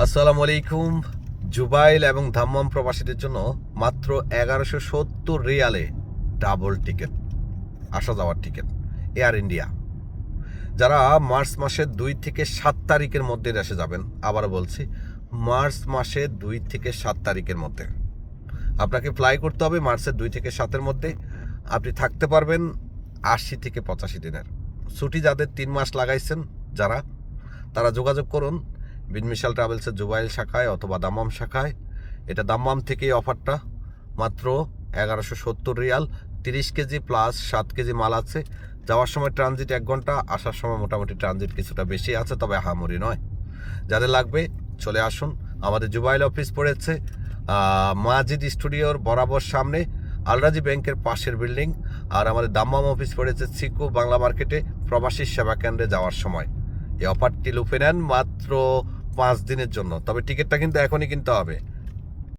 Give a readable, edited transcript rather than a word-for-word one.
আসসালামু আলাইকুম। জুবাইল এবং দাম্মাম প্রবাসীদের জন্য মাত্র 1170 রিয়ালে ডাবল টিকিট, আসা যাওয়ার টিকিট, এয়ার ইন্ডিয়া। যারা মার্চ মাসের 2 থেকে 7 তারিখের মধ্যে দেশে যাবেন, আবারও বলছি, মার্চ মাসের 2 থেকে 7 তারিখের মধ্যে আপনাকে ফ্লাই করতে হবে। মার্চের 2 থেকে 7-এর মধ্যে আপনি থাকতে পারবেন 80 থেকে 85 দিনের ছুটি। যাদের 3 মাস লাগাইছেন যারা, তারা যোগাযোগ করুন বিনমিশাল ট্রাভেলসের জুবাইল শাখায় অথবা দাম্মাম শাখায়। এটা দাম্মাম থেকেই অফারটা, মাত্র 1170 রিয়াল, 30 কেজি প্লাস 7 কেজি মাল আছে। যাওয়ার সময় ট্রানজিট 1 ঘন্টা, আসার সময় মোটামুটি ট্রানজিট কিছুটা বেশি আছে, তবে হামুরি নয়। যাদের লাগবে চলে আসুন। আমাদের জুবাইল অফিস পড়েছে মাজিদ স্টুডিওর বরাবর সামনে, আলরাজি ব্যাংকের পাশের বিল্ডিং। আর আমাদের দাম্মাম অফিস পড়েছে সিকো বাংলা মার্কেটে, প্রবাসী সেবা কেন্দ্রে যাওয়ার সময়। এই অফারটি লুফে নেন মাত্র 5 দিনের জন্য, তবে টিকিটটা কিন্তু এখনই কিনতে হবে।